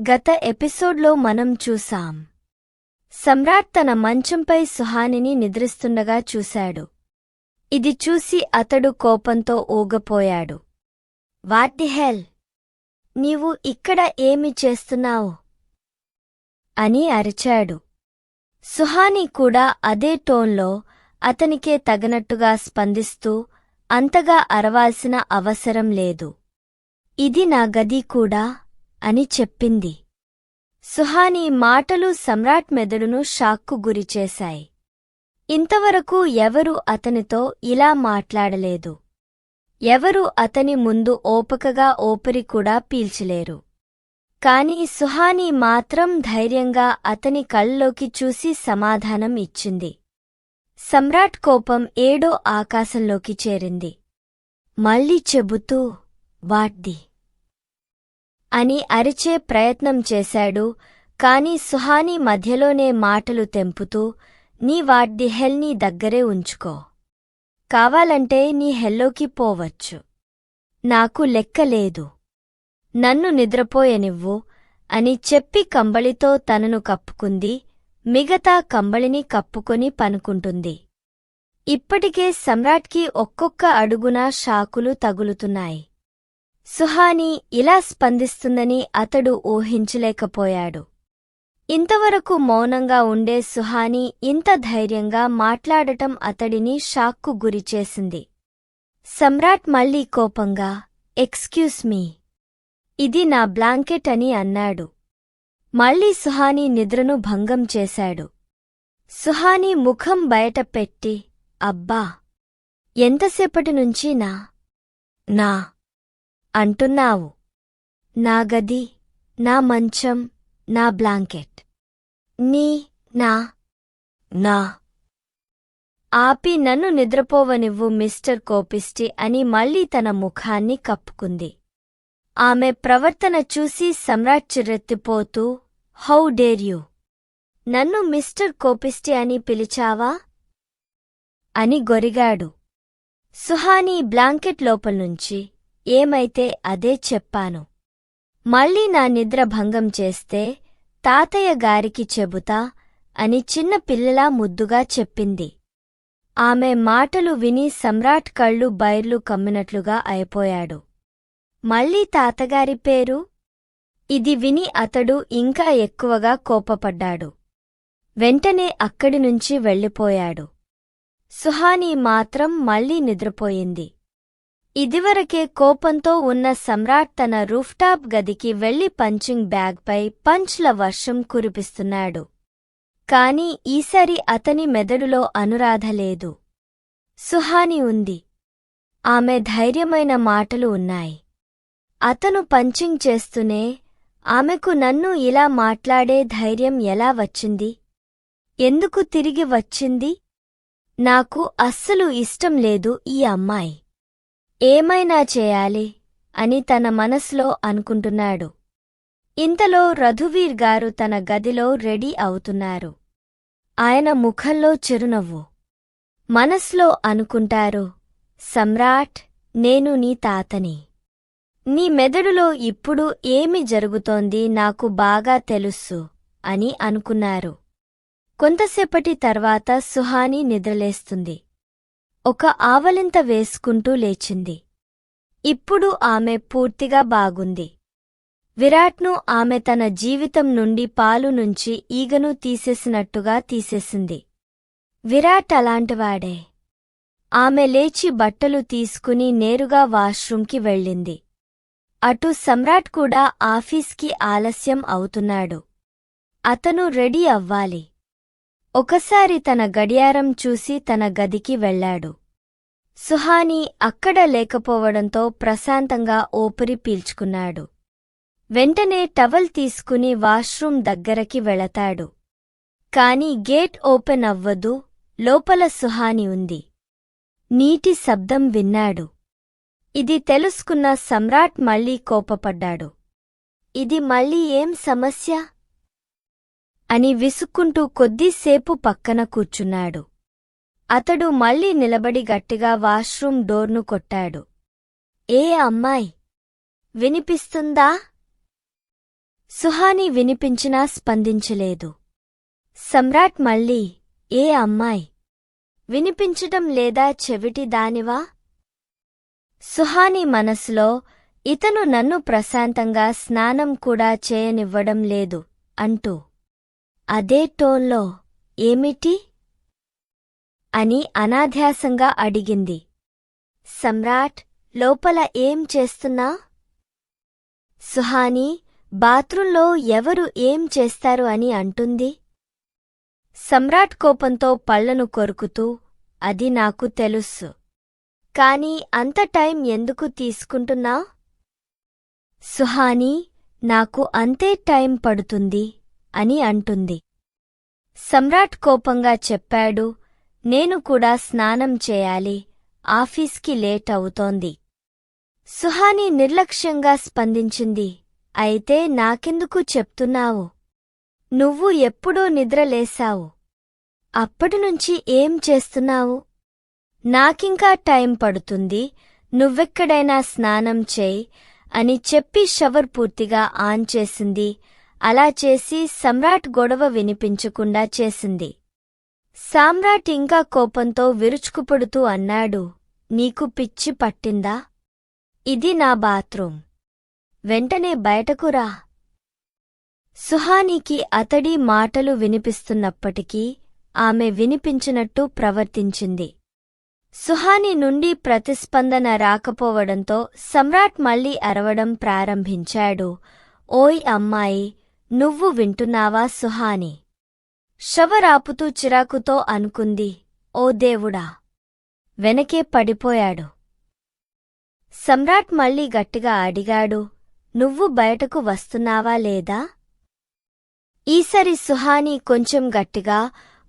గత ఎపిసోడ్లో మనం చూసాం. సమ్రాట్ తన మంచంపై సుహానిని నిద్రిస్తుండగా చూశాడు. ఇది చూసి అతడు కోపంతో ఊగపోయాడు. వాట్ ది హెల్? నీవు ఇక్కడ ఏమి చేస్తున్నావు? అని అరిచాడు. సుహాని కూడా అదే టోన్లో అతనికే తగనట్టుగా స్పందిస్తూ అంతగా అరవాల్సిన అవసరం లేదు. ఇది నా గది కూడా అని చెప్పింది. సుహాని మాటలు సమ్రాట్ మెదడును షాక్కు గురిచేశాయి. ఇంతవరకు ఎవరూ అతనితో ఇలా మాట్లాడలేదు. ఎవరూ అతని ముందు ఓపికగా ఊపిరి కూడా పీల్చలేరు. కాని సుహాని మాత్రం ధైర్యంగా అతని కళ్ళలోకి చూసి సమాధానం ఇచ్చింది. సమ్రాట్ కోపం ఏడో ఆకాశంలోకి చేరింది. మళ్ళీ చెబుతూ వాట్ది అని అరిచే ప్రయత్నం చేశాడు. కాని సుహాని మధ్యలోనే మాటలు తెంపుతూ నీ వాట్ ది హెల్ నీ దగ్గరే ఉంచుకో. కావాలంటే నీ హెల్లోకి పోవచ్చు. నాకు లెక్కలేదు. నన్ను నిద్రపోయనివ్వు అని చెప్పి కంబళితో తనను కప్పుకుంది. మిగతా కంబళిని కప్పుకొని పనుకుంటుంది. ఇప్పటికే సమ్రాట్కి ఒక్కొక్క అడుగునా షాకులు తగులుతున్నాయి. సుహాని ఇలా స్పందిస్తుందని అతడు ఊహించలేకపోయాడు. ఇంతవరకు మౌనంగా ఉండే సుహాని ఇంత ధైర్యంగా మాట్లాడటం అతడిని షాక్కు గురిచేసింది. సమ్రాట్ మళ్లీ కోపంగా ఎక్స్క్యూస్ మీ, ఇది నా బ్లాంకెట్ అని అన్నాడు. మళ్లీ సుహాని నిద్రను భంగం చేశాడు. సుహాని ముఖం బయట పెట్టి అబ్బా, ఎంతసేపటినుంచి నా అంటున్నావు? నా గది, నా మంచం, నా బ్లాంకెట్, నా ఆపి నన్ను నిద్రపోవనివ్వు మిస్టర్ కోపిస్టి అని మళ్లీ తన ముఖాన్ని కప్పుకుంది. ఆమె ప్రవర్తన చూసి సమ్రాట్ చిర్రెత్తిపోతూ హౌ డేర్ యూ, నన్ను మిస్టర్ కోపిస్టి అని పిలిచావా అని గొరిగాడు. సుహాని బ్లాంకెట్ లోపల్నుంచి ఏమైతే అదే చెప్పాను. మళ్లీ నా నిద్ర భంగం చేస్తే తాతయ్య గారికి చెబుతా అని చిన్న పిల్లలా ముద్దుగా చెప్పింది. ఆమె మాటలు విని సమ్రాట్ కళ్ళు బైర్లు కమ్మినట్లుగా అయిపోయాడు. మళ్లీ తాతగారి పేరు? ఇది విని అతడు ఇంకా ఎక్కువగా కోపపడ్డాడు. వెంటనే అక్కడినుంచి వెళ్ళిపోయాడు. సుహాని మాత్రం మళ్లీ నిద్రపోయింది. ఇదివరకే కోపంతో ఉన్న సమ్రాట్ తన రూఫ్టాప్ గదికి వెళ్లి పంచింగ్ బ్యాగ్పై పంచ్ల వర్షం కురిపిస్తున్నాడు. కాని ఈసారి అతని మెదడులో అనురాధ లేదు. సుహాని ఉంది. ఆమె ధైర్యమైన మాటలు ఉన్నాయి. అతను పంచింగ్ చేస్తూనే ఆమెకు నన్ను ఇలా మాట్లాడే ధైర్యం ఎలా వచ్చింది? ఎందుకు తిరిగి వచ్చింది? నాకు అస్సలు ఇష్టం లేదు ఈ అమ్మాయి. ఏమైనా చేయాలి అని తన మనసులో అనుకుంటున్నాడు. ఇంతలో రఘువీర్ గారు తన గదిలో రెడీ అవుతున్నారు. ఆయన ముఖంలో చిరునవ్వు. మనసులో అనుకుంటారు, సమ్రాట్, నేను నీ తాతని. నీ మెదడులో ఇప్పుడు ఏమి జరుగుతోంది నాకు బాగా తెలుసు అని అనుకున్నారు. కొంతసేపటి తర్వాత సుహాని నిద్రలేస్తుంది. ఒక ఆవలింత వేసుకుంటూ లేచింది. ఇప్పుడు ఆమె పూర్తిగా బాగుంది. విరాట్ను ఆమె తన జీవితం నుండి పాలు నుంచి ఈగను తీసేసినట్టుగా తీసేసింది. విరాట్ అలాంటివాడే. ఆమె లేచి బట్టలు తీసుకుని నేరుగా వాష్రూంకి వెళ్ళింది. అటు సమ్రాట్ కూడా ఆఫీస్కి ఆలస్యం అవుతున్నాడు. అతను రెడీ అవ్వాలి. ఒకసారి తన గడియారం చూసి తన గదికి వెళ్లాడు. సుహాని అక్కడ లేకపోవడంతో ప్రశాంతంగా ఊపిరి పీల్చుకున్నాడు. వెంటనే టవల్ తీసుకుని వాష్రూం దగ్గరకి వెళతాడు. కాని గేట్ ఓపెన్ అవ్వదు. లోపల సుహాని ఉంది. నీటి శబ్దం విన్నాడు. ఇది తెలుసుకున్న సమ్రాట్ మళ్లీ కోపపడ్డాడు. ఇది మళ్లీ ఏం సమస్య అని విసుక్కుంటూ కొద్దిసేపు పక్కన కూర్చున్నాడు. అతడు మళ్లీ నిలబడి గట్టిగా వాష్రూం డోర్ను కొట్టాడు. ఏ అమ్మాయ్, వినిపిస్తుందా? సుహాని వినిపించినా స్పందించలేదు. సమ్రాట్ మళ్ళీ, ఏ అమ్మాయ్? వినిపించటం లేదా చెవిటి దానివా? సుహాని మనసులో, ఇతను నన్ను ప్రశాంతంగా స్నానం కూడా చేయనివ్వడం లేదు అంటూ అదే టోన్లో, ఏమిటి? అని అనాధ్యాసంగా అడిగింది. సమ్రాట్, లోపల ఏం చేస్తున్నా? సుహాని, బాత్రూంలో ఎవరు ఏం చేస్తారు అని అంటుంది. సమ్రాట్ కోపంతో పళ్లను కొరుకుతూ, అది నాకు తెలుసు. కాని అంత టైం ఎందుకు తీసుకుంటున్నా? సుహాని, నాకు అంతే టైం పడుతుంది అని అంటుంది. సమ్రాట్ కోపంగా చెప్పాడు, నేను కూడా స్నానం చేయాలి, ఆఫీస్కి లేట్ అవుతోంది. సుహాని నిర్లక్ష్యంగా స్పందించింది, అయితే నాకెందుకు చెప్తున్నావు? నువ్వు ఎప్పుడో నిద్రలేశావు. అప్పటినుంచి ఏం చేస్తున్నావు? నాకింకా టైం పడుతుంది, నువ్వెక్కడైనా స్నానం చేయి అని చెప్పి షవర్ పూర్తిగా ఆన్ చేసింది. అలా చేసి సమ్రాట్ గొడవ వినిపించకుండా చేసింది. సమ్రాట్ ఇంకా కోపంతో విరుచుకుపడుతూ అన్నాడు, నీకు పిచ్చి పట్టిందా? ఇది నా బాత్రూం. వెంటనే బయటకు రా. సుహానికి అతడి మాటలు వినిపిస్తున్నప్పటికీ ఆమె వినిపించినట్టు ప్రవర్తించింది. సుహాని నుండి ప్రతిస్పందన రాకపోవడంతో సమ్రాట్ మళ్లీ అరవడం ప్రారంభించాడు. ఓయ్ అమ్మాయి, నువ్వు వింటున్నావా సుహాని? షవర్ ఆపుతూ చిరాకుతో అనుకుంది. ఓ దేవుడా! వెనకే పడిపోయాడు. సమ్రాట్ మళ్లీ గట్టిగా అడిగాడు, నువ్వు బయటకు వస్తున్నావా లేదా? ఈసారి సుహాని కొంచెం గట్టిగా,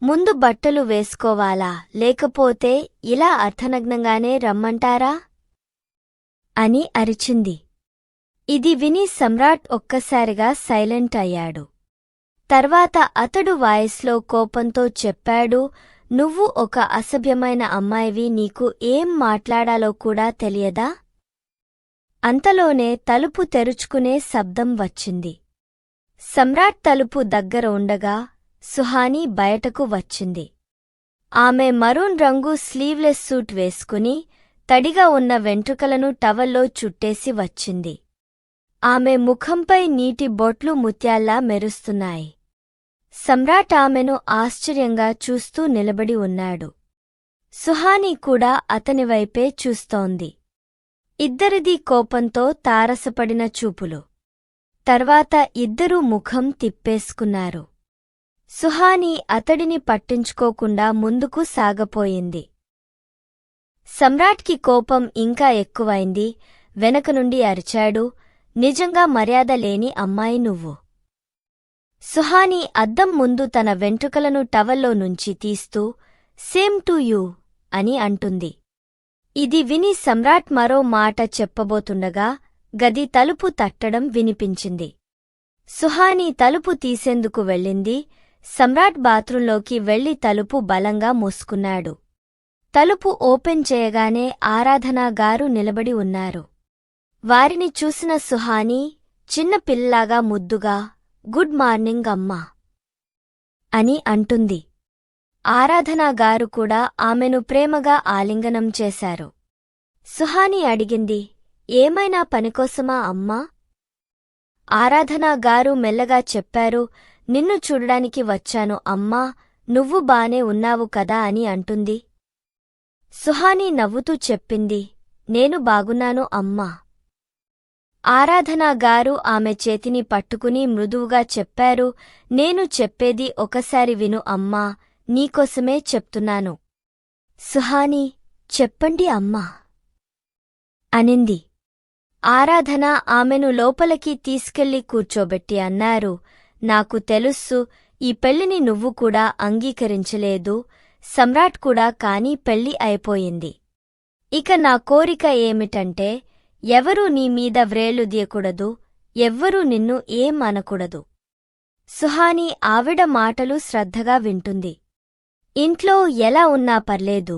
ముందు బట్టలు వేసుకోవాలా లేకపోతే ఇలా అర్థనగ్నంగానే రమ్మంటారా? అని అరిచింది. ఇది విని సమ్రాట్ ఒక్కసారిగా సైలెంట్ అయ్యాడు. తర్వాత అతడు వాయిస్లో కోపంతో చెప్పాడు, నువ్వు ఒక అసభ్యమైన అమ్మాయివి, నీకు ఏం మాట్లాడాలో కూడా తెలియదా? అంతలోనే తలుపు తెరుచుకునే శబ్దం వచ్చింది. సమ్రాట్ తలుపు దగ్గర ఉండగా సుహాని బయటకు వచ్చింది. ఆమె మరూన్ రంగు స్లీవ్లెస్ సూట్ వేసుకుని తడిగా ఉన్న వెంట్రుకలను టవల్లో చుట్టేసి వచ్చింది. ఆమె ముఖంపై నీటి బొట్లు ముత్యాల్లా మెరుస్తున్నాయి. సమ్రాట్ ఆమెను ఆశ్చర్యంగా చూస్తూ నిలబడి ఉన్నాడు. సుహాని కూడా అతనివైపే చూస్తోంది. ఇద్దరిదీ కోపంతో తారసపడిన చూపులు. తర్వాత ఇద్దరూ ముఖం తిప్పేసుకున్నారు. సుహాని అతడిని పట్టించుకోకుండా ముందుకు సాగపోయింది. సమ్రాట్కి కోపం ఇంకా ఎక్కువైంది. వెనక నుండి అరిచాడు, నిజంగా మర్యాద లేని అమ్మాయి నువ్వు. సుహాని అద్దం ముందు తన వెంట్రుకలను టవల్లో నుంచి తీస్తూ, సేమ్ టు యూ అని అంటుంది. ఇది విని సమ్రాట్ మరో మాట చెప్పబోతుండగా గది తలుపు తట్టడం వినిపించింది. సుహాని తలుపు తీసేందుకు వెళ్ళింది. సమ్రాట్ బాత్రూంలోకి వెళ్లి తలుపు బలంగా మూసుకున్నాడు. తలుపు ఓపెన్ చేయగానే ఆరాధనా గారు నిలబడి ఉన్నారు. వారిని చూసిన సుహాని చిన్న పిల్లలాగా ముద్దుగా, గుడ్ మార్నింగ్ అమ్మా అని అంటుంది. ఆరాధనా గారు కూడా ఆమెను ప్రేమగా ఆలింగనం చేశారు. సుహాని అడిగింది, ఏమైనా పనికోసమా అమ్మా? ఆరాధనా గారు మెల్లగా చెప్పారు, నిన్ను చూడడానికి వచ్చాను అమ్మా, నువ్వు బానే ఉన్నావు కదా అని అంటుంది. సుహాని నవ్వుతూ చెప్పింది, నేను బాగున్నాను అమ్మా. ఆరాధనా గారు ఆమె చేతిని పట్టుకుని మృదువుగా చెప్పారు, నేను చెప్పేది ఒకసారి విను అమ్మా, నీకోసమే చెప్తున్నాను. సుహాని, చెప్పండి అమ్మా అనింది. ఆరాధన ఆమెను లోపలికి తీసుకెళ్లి కూర్చోబెట్టి అన్నారు, నాకు తెలుస్సు, ఈ పెళ్లిని నువ్వు కూడా అంగీకరించలేదు, సమ్రాట్ కూడా, కాని పెళ్లి అయిపోయింది. ఇక నా కోరిక ఏమిటంటే ఎవరూ నీ మీద వ్రేళ్లు దీయకూడదు, ఎవ్వరూ నిన్ను ఏం అనకూడదు. సుహాని ఆవిడ మాటలు శ్రద్ధగా వింటుంది. ఇంట్లో ఎలా ఉన్నా పర్లేదు,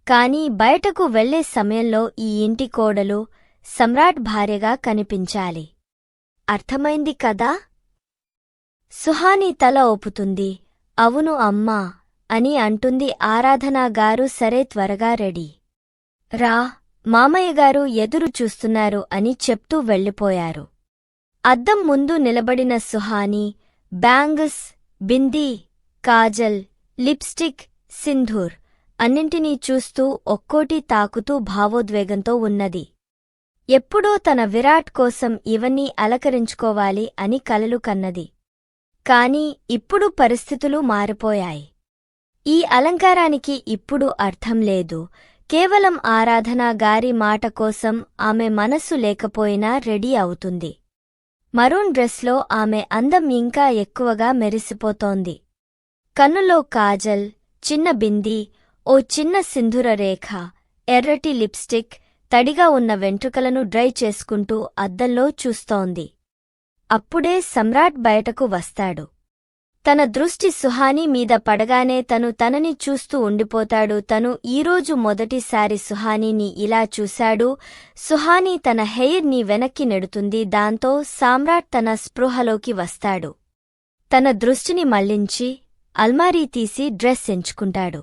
కాని బయటకు వెళ్లే సమయంలో ఈ ఇంటి కోడలు సమ్రాట్ భార్యగా కనిపించాలి. అర్థమైంది కదా? సుహాని తల ఊపుతుంది. అవును అమ్మా అని అంటుంది. ఆరాధనాగారు సరే త్వరగా రెడీ రా, మామయ్యగారు ఎదురు చూస్తున్నారు అని చెప్తూ వెళ్ళిపోయారు. అద్దం ముందు నిలబడిన సుహాని బ్యాంగిల్స్, బిందీ, కాజల్, లిప్స్టిక్, సింధూర్ అన్నింటినీ చూస్తూ ఒక్కోటి తాకుతూ భావోద్వేగంతో ఉన్నది. ఎప్పుడో తన విరాట్ కోసం ఇవన్నీ అలకరించుకోవాలి అని కలలు కన్నది. కాని ఇప్పుడు పరిస్థితులు మారిపోయాయి. ఈ అలంకారానికి ఇప్పుడు అర్థం లేదు. కేవలం ఆరాధనాగారి మాట కోసం ఆమె మనస్సు లేకపోయినా రెడీ అవుతుంది. మరూన్ డ్రెస్లో ఆమె అందం ఇంకా ఎక్కువగా మెరిసిపోతోంది. కన్నులో కాజల్, చిన్న బిందీ, ఓ చిన్న సింధూర రేఖ, ఎర్రటి లిప్స్టిక్, తడిగా ఉన్న వెంట్రుకలను డ్రై చేసుకుంటూ అద్దంలో చూస్తోంది. అప్పుడే సమ్రాట్ బయటకు వస్తాడు. తన దృష్టి సుహాని మీద పడగానే తనని చూస్తూ ఉండిపోతాడు. తను ఈరోజు మొదటిసారి సుహానీని ఇలా చూశాడు. సుహాని తన హెయిర్ ని వెనక్కి నెడుతుంది. దాంతో సమ్రాట్ తన స్పృహలోకి వస్తాడు. తన దృష్టిని మళ్లించి అల్మారీ తీసి డ్రెస్ ఎంచుకుంటాడు.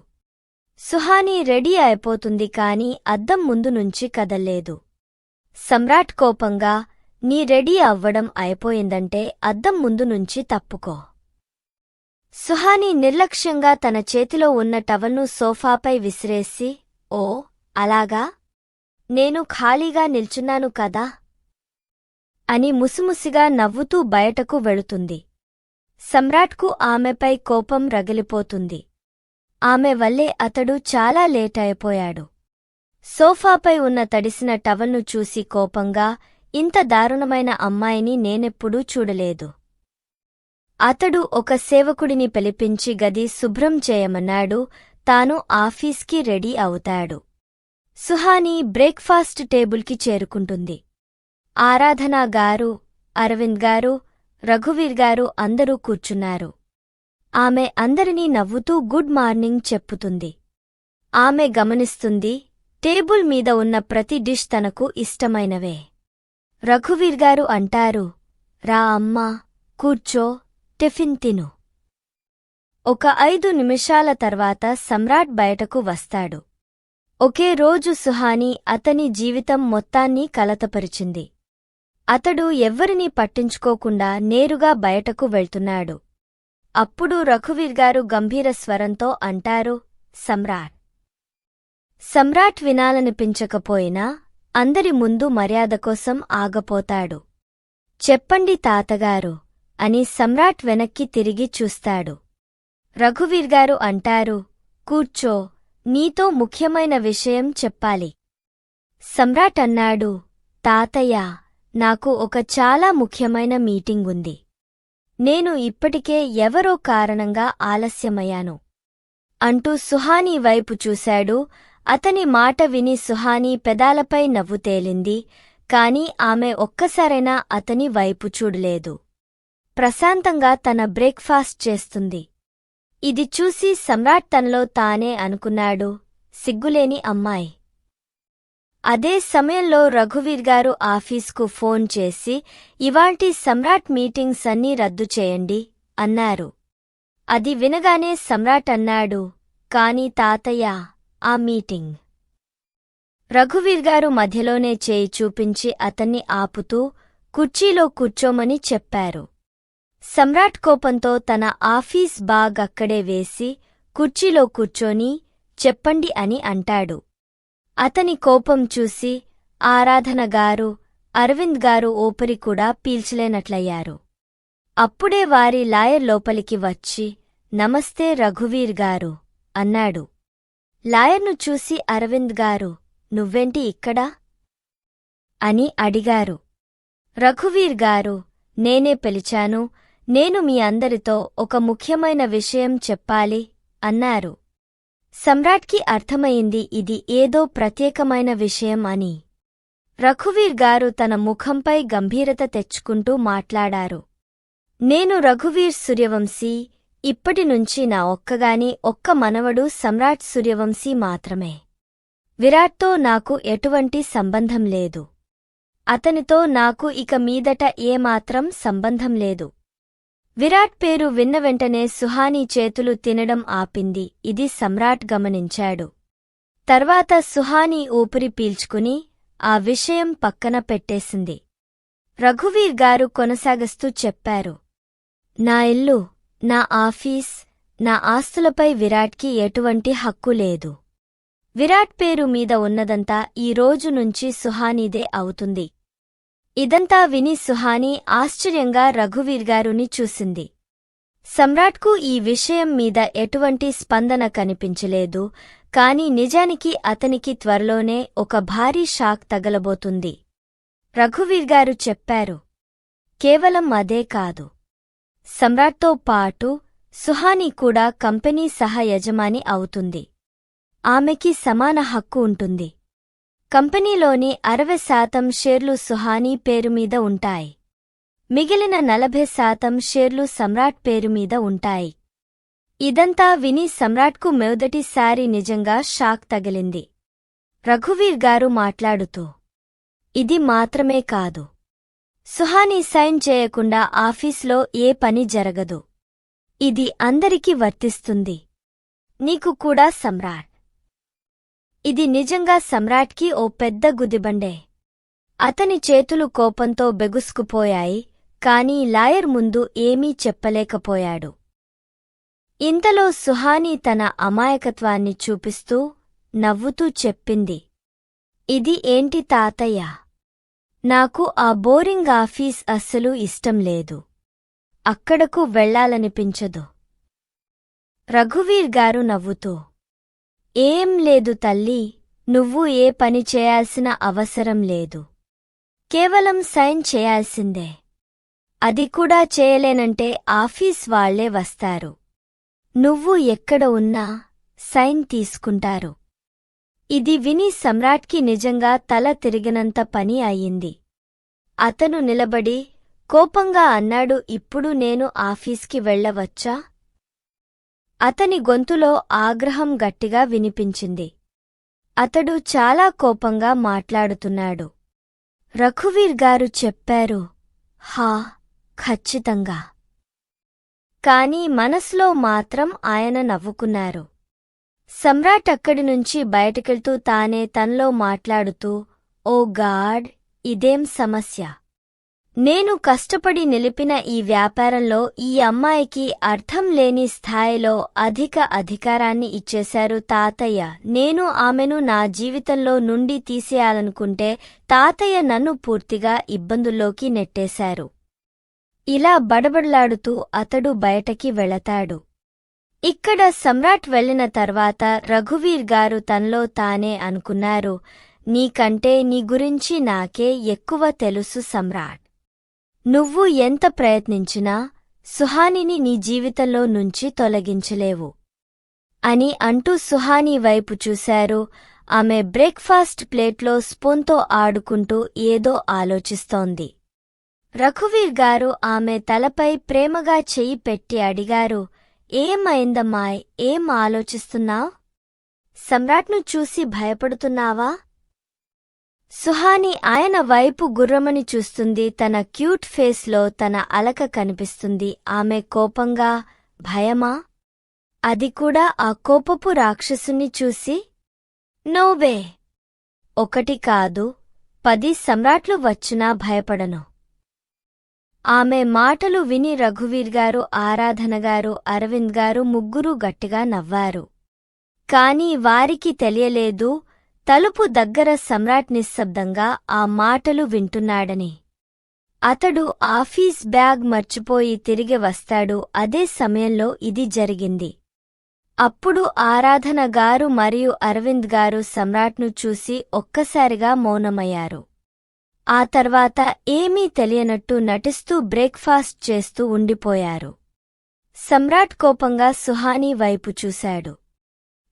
సుహాని రెడీ అయిపోతుంది కాని అద్దం ముందు నుంచి కదల్లేదు. సమ్రాట్ కోపంగా, నీ రెడీ అవ్వడం అయిపోయిందంటే అద్దం ముందు నుంచి తప్పుకో. సుహాని నిర్లక్ష్యంగా తన చేతిలో ఉన్న టవల్ను సోఫాపై విసిరేసి, ఓ అలాగా, నేను ఖాళీగా నిల్చున్నాను కదా అని ముసిముసిగా నవ్వుతూ బయటకు వెళుతుంది. సమ్రాట్కు ఆమెపై కోపం రగిలిపోతుంది. ఆమె వల్లే అతడు చాలా లేటైపోయాడు. సోఫాపై ఉన్న తడిసిన టవల్ను చూసి కోపంగా, ఇంత దారుణమైన అమ్మాయిని నేనెప్పుడూ చూడలేదు. అతడు ఒక సేవకుడిని పిలిపించి గది శుభ్రం చేయమన్నాడు. తాను ఆఫీస్కి రెడీ అవుతాడు. సుహాని బ్రేక్ఫాస్ట్ టేబుల్కి చేరుకుంటుంది. ఆరాధనాగారు, అరవింద్ గారు, రఘువీర్ గారు అందరూ కూర్చున్నారు. ఆమె అందరినీ నవ్వుతూ గుడ్ మార్నింగ్ చెప్పుతుంది. ఆమె గమనిస్తుంది, టేబుల్ మీద ఉన్న ప్రతి డిష్ తనకు ఇష్టమైనవే. రఘువీర్ గారు అంటారు, రా అమ్మా, కూర్చో, టిఫిన్ తిను. ఒక 5 నిమిషాల తర్వాత సమ్రాట్ బయటకు వస్తాడు. ఒకే రోజు సుహాని అతని జీవితం మొత్తాన్ని కలతపరిచింది. అతడు ఎవ్వరినీ పట్టించుకోకుండా నేరుగా బయటకు వెళ్తున్నాడు. అప్పుడు రఘువీర్ గారు గంభీర స్వరంతో అంటారు, సమ్రాట్. సమ్రాట్ వినాలనిపించకపోయినా అందరి ముందు మర్యాద కోసం ఆగపోతాడు. చెప్పండి తాతగారు అని సమ్రాట్ వెనక్కి తిరిగి చూస్తాడు. రఘువీర్ గారు అంటారు, కూర్చో, నీతో ముఖ్యమైన విషయం చెప్పాలి. సమ్రాట్ అన్నాడు, తాతయ్య, నాకు ఒక చాలా ముఖ్యమైన మీటింగుంది. నేను ఇప్పటికే ఎవరో కారణంగా ఆలస్యమయ్యాను అంటూ సుహాని వైపు చూశాడు. అతని మాట విని సుహాని పెదాలపై నవ్వు తేలింది. కాని ఆమె ఒక్కసారైనా అతని వైపు చూడలేదు. ప్రశాంతంగా తన బ్రేక్ఫాస్ట్ చేస్తుంది. ఇది చూసి సమ్రాట్ తనలో తానే అనుకున్నాడు, సిగ్గులేని అమ్మాయి. అదే సమయంలో రఘువీర్ గారు ఆఫీస్కు ఫోన్ చేసి, ఇవాల్టి సమ్రాట్ మీటింగ్స్ అన్నీ రద్దు చేయండి అన్నారు. అది వినగానే సమ్రాట్ అన్నాడు, కాని తాతయ్య, ఆ మీటింగ్. రఘువీర్ గారు మధ్యలోనే చేయి చూపించి అతన్ని ఆపుతూ కుర్చీలో కూర్చోమని చెప్పారు. సమ్రాట్ కోపంతో తన ఆఫీస్ బాగ్ అక్కడే వేసి కుర్చీలో కూర్చొని చెప్పండి అని అంటాడు. అతని కోపం చూసి ఆరాధనగారు, అరవింద్ గారు ఊపిరి కూడా పీల్చలేనట్లయ్యారు. అప్పుడే వారి లాయర్ లోపలికి వచ్చి, నమస్తే రఘువీర్ గారు అన్నాడు. లాయర్ను చూసి అరవింద్ గారు, నువ్వేంటి ఇక్కడా అని అడిగారు. రఘువీర్ గారు, నేనే పిలిచాను, నేను మీ అందరితో ఒక ముఖ్యమైన విషయం చెప్పాలి అన్నారు. సమ్రాట్కి అర్థమయింది ఇది ఏదో ప్రత్యేకమైన విషయం అని. రఘువీర్ గారు తన ముఖంపై గంభీరత తెచ్చుకుంటూ మాట్లాడారు. నేను రఘువీర్ సూర్యవంశీ, ఇప్పటినుంచి నా ఒక్క మనవడు సమ్రాట్ సూర్యవంశీ మాత్రమే. విరాట్తో నాకు ఎటువంటి సంబంధం లేదు. అతనితో నాకు ఇక మీదట ఏమాత్రం సంబంధం లేదు. విరాట్ పేరు విన్న వెంటనే సుహానీ చేతులు తినడం ఆపింది. ఇది సమ్రాట్ గమనించాడు. తర్వాత సుహానీ ఊపిరి పీల్చుకుని ఆ విషయం పక్కన పెట్టేసింది. రఘువీర్ గారు కొనసాగిస్తూ చెప్పారు. నా ఇల్లు, నా ఆఫీస్, నా ఆస్తులపై విరాట్కి ఎటువంటి హక్కు లేదు. విరాట్ పేరు మీద ఉన్నదంతా ఈ రోజు నుంచి సుహానీదే అవుతుంది. ఇదంతా విని సుహానీ ఆశ్చర్యంగా రఘువీర్గారుని చూసింది. సమ్రాట్కు ఈ విషయం మీద ఎటువంటి స్పందన కనిపించలేదు. కాని నిజానికి అతనికి త్వరలోనే ఒక భారీ షాక్ తగలబోతుంది. రఘువీర్గారు చెప్పారు. కేవలం అదే కాదు. సమ్రాట్తో పాటు సుహానీ కూడా కంపెనీ సహ యజమాని అవుతుంది. ఆమెకి సమాన హక్కు ఉంటుంది. కంపెనీలోని 60% షేర్లు సుహానీ పేరుమీద ఉంటాయి. మిగిలిన 40% షేర్లు సమ్రాట్ పేరుమీద ఉంటాయి. ఇదంతా విని సమ్రాట్కు మొదటిసారి నిజంగా షాక్ తగిలింది. రఘువీర్ గారు మాట్లాడుతూ, ఇది మాత్రమే కాదు. సుహానీ సైన్ చేయకుండా ఆఫీస్లో ఏ పని జరగదు. ఇది అందరికీ వర్తిస్తుంది. నీకు కూడా సమ్రాట్. ఇది నిజంగా సమ్రాట్కి ఓ పెద్ద గుదిబండే. అతని చేతులు కోపంతో బెగుసుకుపోయాయి. కాని లాయర్ ముందు ఏమీ చెప్పలేకపోయాడు. ఇంతలో సుహానీ తన అమాయకత్వాన్ని చూపిస్తూ నవ్వుతూ చెప్పింది. ఇది ఏంటి తాతయ్య? నాకు ఆ బోరింగ్ ఆఫీస్ అస్సలు ఇష్టం లేదు. అక్కడకు వెళ్లాలనిపించదు. రఘువీర్ గారు నవ్వుతూ, ఏం లేదు తల్లీ, నువ్వు ఏ పని చేయాల్సిన అవసరం లేదు. కేవలం సైన్ చేయాల్సిందే. అది కూడా చేయలేనంటే ఆఫీస్ వాళ్లే వస్తారు. నువ్వు ఎక్కడ ఉన్నా సైన్ తీసుకుంటారు. ఇది విని సమ్రాట్కి నిజంగా తల తిరిగినంత పని అయింది. అతను నిలబడి కోపంగా అన్నాడు, ఇప్పుడు నేను ఆఫీస్కి వెళ్లవచ్చా? అతని గొంతులో ఆగ్రహం గట్టిగా వినిపించింది. అతడు చాలా కోపంగా మాట్లాడుతున్నాడు. రఘువీర్ గారు చెప్పారు, హా, ఖచ్చితంగా. కాని మనసులో మాత్రం ఆయన నవ్వుకున్నారు. సమ్రాట్ అక్కడి నుంచి బయటకెళ్తూ తానే తనలో మాట్లాడుతూ, ఓ గాడ్, ఇదేం సమస్య! నేను కష్టపడి నిలిపిన ఈ వ్యాపారంలో ఈ అమ్మాయికి అర్థం లేని స్థాయిలో అధిక అధికారాన్ని ఇచ్చేశారు తాతయ్య. నేను ఆమెను నా జీవితంలో నుండి తీసేయాలనుకుంటే తాతయ్య నన్ను పూర్తిగా ఇబ్బందుల్లోకి నెట్టేశారు. ఇలా బడబడలాడుతూ అతడు బయటకి వెళతాడు. ఇక్కడ సమ్రాట్ వెళ్లిన తర్వాత రఘువీర్ గారు తనలో తానే అనుకున్నారు, నీకంటే నీ గురించి నాకే ఎక్కువ తెలుసు సమ్రాట్. నువ్వు ఎంత ప్రయత్నించినా సుహానీని నీ జీవితంలో నుంచి తొలగించలేవు అని అంటూ సుహానీ వైపు చూశారు. ఆమె బ్రేక్ఫాస్ట్ ప్లేట్లో స్పూన్తో ఆడుకుంటూ ఏదో ఆలోచిస్తోంది. రఘువీర్ గారు ఆమె తలపై ప్రేమగా చెయ్యి పెట్టి అడిగారు, ఏమైందమ్మాయ్, ఏం ఆలోచిస్తున్నావ్? సమ్రాట్ను చూసి భయపడుతున్నావా? సుహానీ ఆయన వైపు గుర్రమని చూస్తుంది. తన క్యూట్ ఫేస్లో తన అలక కనిపిస్తుంది. ఆమె కోపంగా, భయమా? అది కూడా ఆ కోపపు రాక్షసుని చూసి? నోవే! 1 కాదు 10 సమ్రాట్లు వచ్చినా భయపడను. ఆమె మాటలు విని రఘువీర్ గారు, ఆరాధనగారు, అరవింద్ గారు ముగ్గురూ గట్టిగా నవ్వారు. కాని వారికి తెలియలేదు తలుపు దగ్గర సమ్రాట్ నిశ్శబ్దంగా ఆ మాటలు వింటున్నాడని. అతడు ఆఫీస్ బ్యాగ్ మర్చిపోయి తిరిగి వస్తాడు. అదే సమయంలో ఇది జరిగింది. అప్పుడు ఆరాధన గారు మరియు అరవింద్ గారు సమ్రాట్ను చూసి ఒక్కసారిగా మౌనమయ్యారు. ఆ తర్వాత ఏమీ తెలియనట్టు నటిస్తూ బ్రేక్ఫాస్ట్ చేస్తూ ఉండిపోయారు. సమ్రాట్ కోపంగా సుహానీ వైపు చూశాడు.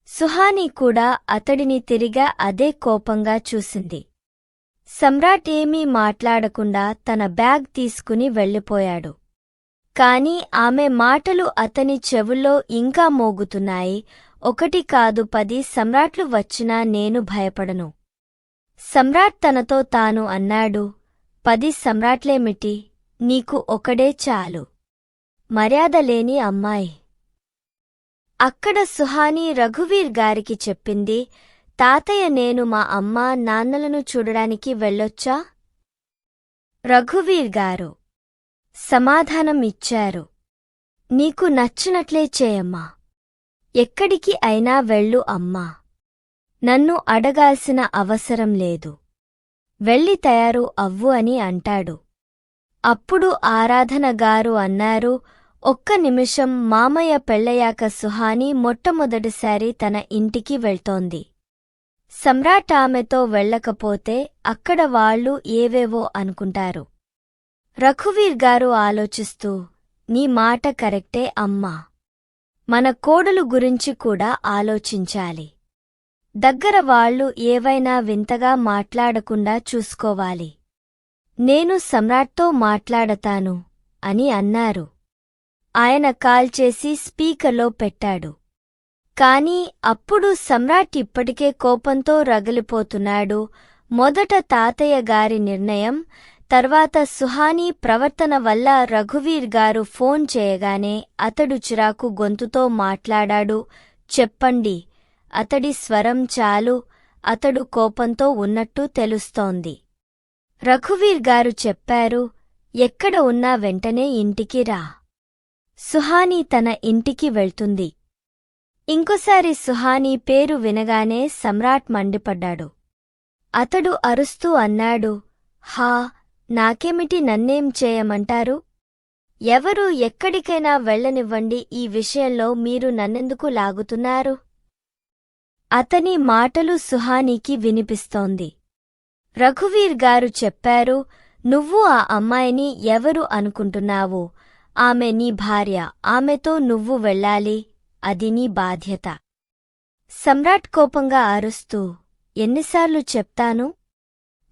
సుహానీ కూడా అతడిని తిరిగా అదే కోపంగా చూసింది. సమ్రాట్ ఏమీ మాట్లాడకుండా తన బ్యాగ్ తీసుకుని వెళ్ళిపోయాడు. కాని ఆమె మాటలు అతని చెవుల్లో ఇంకా మోగుతున్నాయి. 1 కాదు 10 సమ్రాట్లు వచ్చినా నేను భయపడను. సమ్రాట్ తనతో తాను అన్నాడు, 10 సమ్రాట్లేమిటి, నీకు ఒకడే చాలు. మర్యాద లేని అమ్మాయి. అక్కడ సుహాని రఘువీర్ గారికి చెప్పింది, తాతయ్య నేను మా అమ్మా నాన్నలను చూడడానికి వెళ్ళొచ్చా? రఘువీర్ గారు సమాధానం ఇచ్చారు, నీకు నచ్చినట్లే చేయమ్మా. ఎక్కడికి అయినా వెళ్ళు అమ్మా. నన్ను అడగాల్సిన అవసరం లేదు. వెళ్ళి తయారు అవ్వు అని అంటాడు. అప్పుడు ఆరాధన గారు అన్నారు, ఒక్క నిమిషం మామయ్య పెళ్ళయ్యాక సుహాని మొట్టమొదటిసారి తన ఇంటికి వెళ్తోంది. సమ్రాట్ ఆమెతో వెళ్ళకపోతే అక్కడ వాళ్ళు ఏవేవో అనుకుంటారు. రఘువీర్ గారు ఆలోచిస్తూ, నీ మాట కరెక్టే అమ్మా. మన కోడలు గురించి కూడా ఆలోచించాలి. దగ్గర వాళ్ళు ఏవైనా వింతగా మాట్లాడకుండా చూసుకోవాలి. నేను సమ్రాట్తో మాట్లాడతాను అని అన్నారు. ఆయన కాల్ చేసి స్పీకర్లో పెట్టాడు. కాని అప్పుడు సమ్రాట్ ఇప్పటికే కోపంతో రగిలిపోతున్నాడు. మొదట తాతయ్య గారి నిర్ణయం, తర్వాత సుహానీ ప్రవర్తన వల్ల రఘువీర్ గారు ఫోన్ చేయగానే అతడు చిరాకు గొంతుతో మాట్లాడాడు. చెప్పండి. అతడి స్వరం చాలు, అతడు కోపంతో ఉన్నట్టు తెలుస్తోంది. రఘువీర్ గారు చెప్పారు, ఎక్కడ ఉన్నా వెంటనే ఇంటికి రా. సుహానీ తన ఇంటికి వెళ్తుంది. ఇంకోసారి సుహానీ పేరు వినగానే సమ్రాట్ మండిపడ్డాడు. అతడు అరుస్తూ అన్నాడు, హా, నాకేమిటి, నన్నేం చేయమంటారు? ఎవరూ ఎక్కడికైనా వెళ్ళనివ్వండి, ఈ విషయంలో మీరు నన్నెందుకు లాగుతున్నారు? అతని మాటలు సుహానీకి వినిపిస్తోంది. రఘువీర్ గారు చెప్పారు, నువ్వు ఆ అమ్మాయిని ఎవరు అనుకుంటున్నావు? ఆమె నీ భార్య, ఆమెతో నువ్వు వెళ్ళాలి, అది నీ బాధ్యత. సమ్రాట్ కోపంగా అరుస్తూ, ఎన్నిసార్లు చెప్తాను?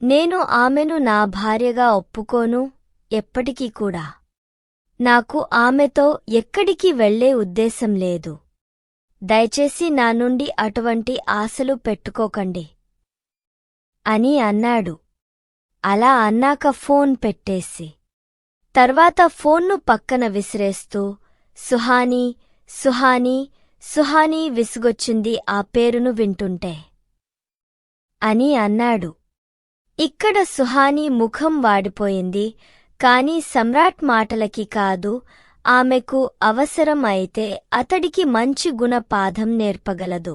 నేను ఆమెను నా భార్యగా ఒప్పుకోను, ఎప్పటికీ కూడా. నాకు ఆమెతో ఎక్కడికి వెళ్లే ఉద్దేశం లేదు. దయచేసి నా నుండి అటువంటి ఆశలు పెట్టుకోకండి అని అన్నాడు. అలా అన్నాక ఫోన్ పెట్టేసి తర్వాత ఫోన్ను పక్కన విసిరేస్తూ, సుహానీ, సుహానీ, సుహానీ విసుగొచ్చింది ఆ పేరును వింటుంటే అని అన్నాడు. ఇక్కడ సుహానీ ముఖం వాడిపోయింది. కాని సమ్రాట్ మాటలకి కాదు, ఆమెకు అవసరం అయితే అతడికి మంచి గుణపాఠం నేర్పగలదు.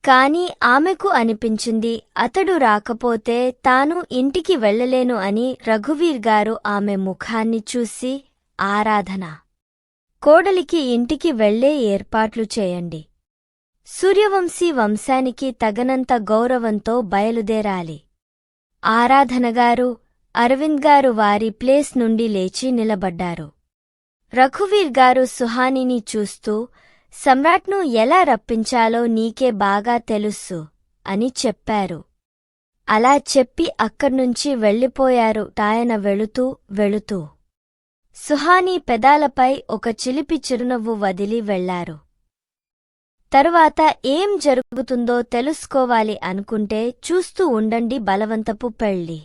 కాని ఆమెకు అనిపించింది, అతడు రాకపోతే తాను ఇంటికి వెళ్ళలేను అని. రఘువీర్ గారు ఆమె ముఖాన్ని చూసి, ఆరాధన, కోడలికి ఇంటికి వెళ్లే ఏర్పాట్లు చేయండి. సూర్యవంశీ వంశానికి తగనంత గౌరవంతో బయలుదేరాలి. ఆరాధనగారు, అరవింద్ గారు వారి ప్లేస్ నుండి లేచి నిలబడ్డారు. రఘువీర్ గారు సుహానీని చూస్తూ, సమ్రాట్ను ఎలా రప్పించాలో నీకే బాగా తెలుసు అని చెప్పారు. అలా చెప్పి అక్కడ్నుంచి వెళ్ళిపోయారు. ఆయన వెళుతూ సుహానీ పెదాలపై ఒక చిలిపి చిరునవ్వు వదిలి వెళ్లారు. తరువాత ఏం జరుగుతుందో తెలుసుకోవాలి అనుకుంటే చూస్తూ ఉండండి బలవంతపు పెళ్లి.